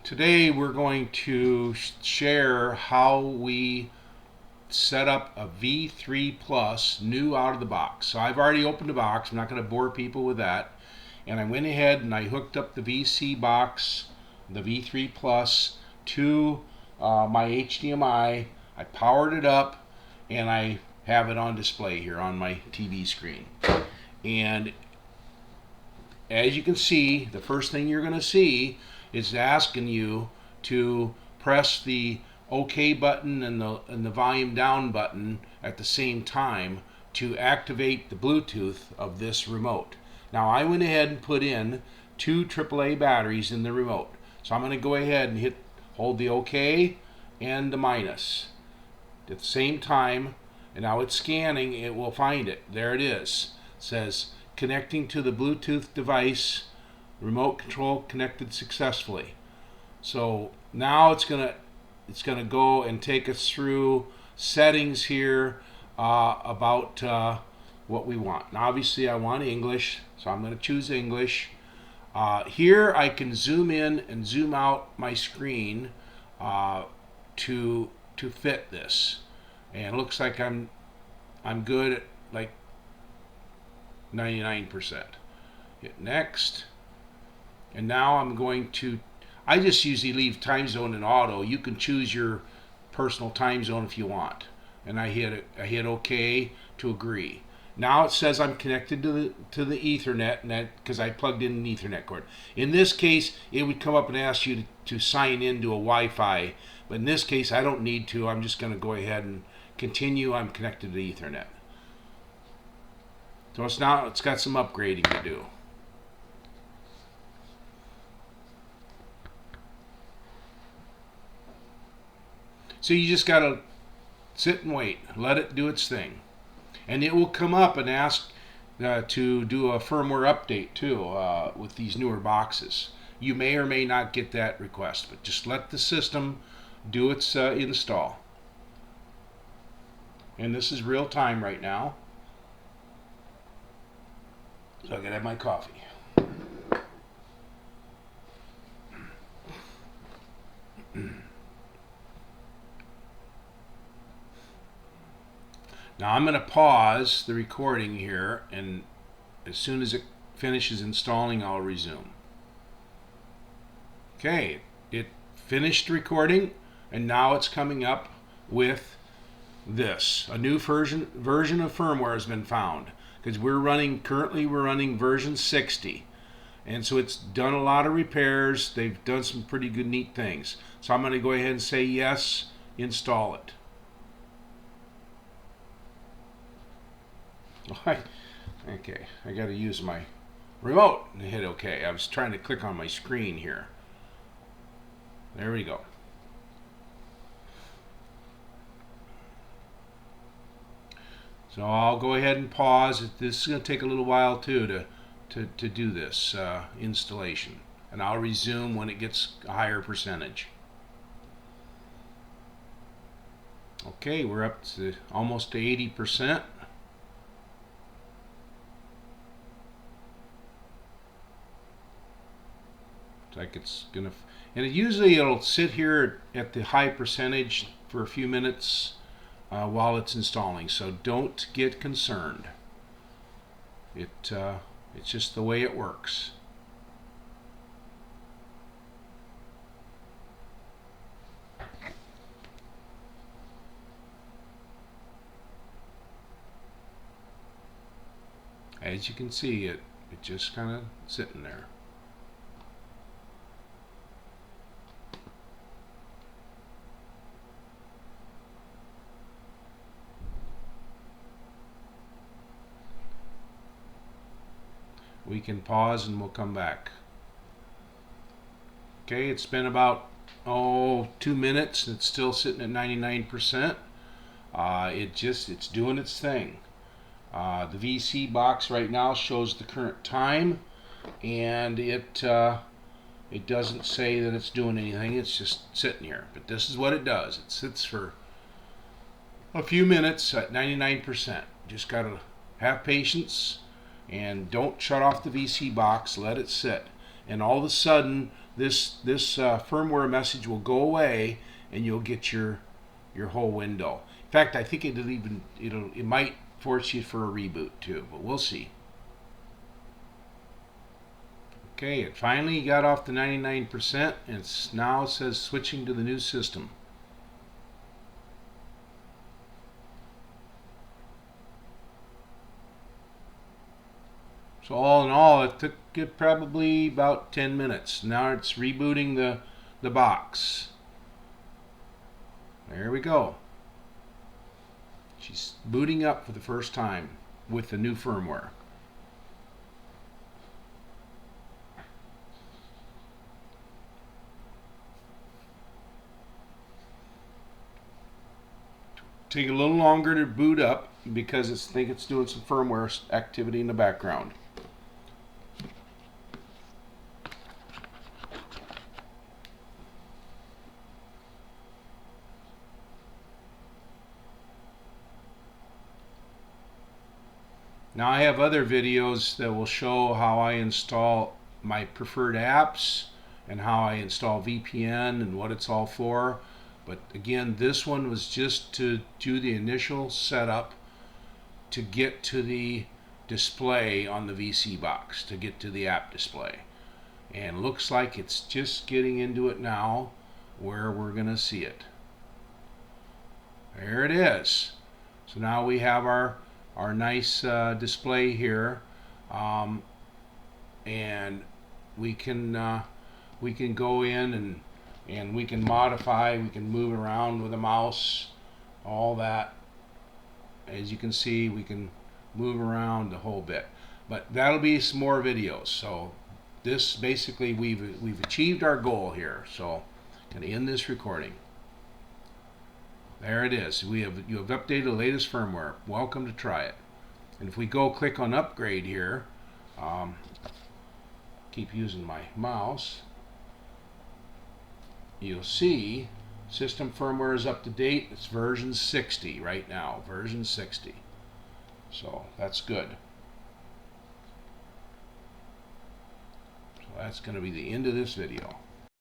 Today we're going to share how we set up a V3 Plus new out of the box. So I've already opened the box. I'm not going to bore people with that. And I went ahead and I hooked up the VSeeBox, the V3 Plus, to my HDMI. I powered it up and I have it on display here on my TV screen. And as you can see, the first thing you're going to see is asking you to press the OK button and the volume down button at the same time to activate the Bluetooth of this remote. Now I went ahead and put in two AAA batteries in the remote. So I'm going to go ahead and hold the OK and the minus at the same time, and now it's scanning. It will find it. There it is. It says connecting to the Bluetooth device, remote control connected successfully. So now it's gonna go and take us through settings here about what we want. Now obviously I want English, so I'm going to choose English. Here I can zoom in and zoom out my screen to fit this, and it looks like I'm good at like 99%. Hit next. And now I'm going to, I just usually leave time zone in auto. You can choose your personal time zone if you want. And I hit OK to agree. Now it says I'm connected to the Ethernet, and that because I plugged in an Ethernet cord. In this case, it would come up and ask you to sign into a Wi-Fi. But in this case, I don't need to. I'm just going to go ahead and continue. I'm connected to the Ethernet. So it's got some upgrading to do. So you just got to sit and wait, let it do its thing. And it will come up and ask to do a firmware update too with these newer boxes. You may or may not get that request, but just let the system do its install. And this is real time right now. So I gotta have my coffee. Now I'm going to pause the recording here, and as soon as it finishes installing, I'll resume. Okay, it finished recording, and now it's coming up with this. A new version of firmware has been found, because currently we're running version 60. And so it's done a lot of repairs. They've done some pretty good neat things. So I'm going to go ahead and say yes, install it. Okay, I got to use my remote and hit OK. I was trying to click on my screen here. There we go. So I'll go ahead and pause. This is going to take a little while too to do this installation, and I'll resume when it gets a higher percentage. Okay, we're up to almost to 80%. Like it's gonna, and usually it'll sit here at the high percentage for a few minutes while it's installing. So don't get concerned. It's just the way it works. As you can see, it just kind of sitting there. We can pause and we'll come back. Okay, it's been about 2 minutes. It's still sitting at 99%. It's doing its thing. The VSeeBox right now shows the current time, and it doesn't say that it's doing anything. It's just sitting here. But this is what it does. It sits for a few minutes at 99%. Just gotta have patience. And don't shut off the VSeeBox, let it sit. and all of a sudden this firmware message will go away, and you'll get your whole window. In fact, I think it might force you for a reboot too, but we'll see. Okay, it finally got off the 99%, and it now says switching to the new system. So all in all, it took it probably about 10 minutes. Now it's rebooting the box. There we go. She's booting up for the first time with the new firmware. Take a little longer to boot up because I think it's doing some firmware activity in the background. Now I have other videos that will show how I install my preferred apps and how I install VPN and what it's all for. But again, this one was just to do the initial setup to get to the display on the VSeeBox, to get to the app display. And looks like it's just getting into it now where we're going to see it. There it is. So now we have our nice display here, and we can go in and we can modify, we can move around with a mouse, all that. As you can see, we can move around the whole bit, but that'll be some more videos. So this basically we've achieved our goal here. So I'm going to end this recording. There it is. You have updated the latest firmware. Welcome to try it. And if we go click on upgrade here, keep using my mouse, you'll see system firmware is up to date. It's version 60 right now, version 60. So that's good. So that's going to be the end of this video.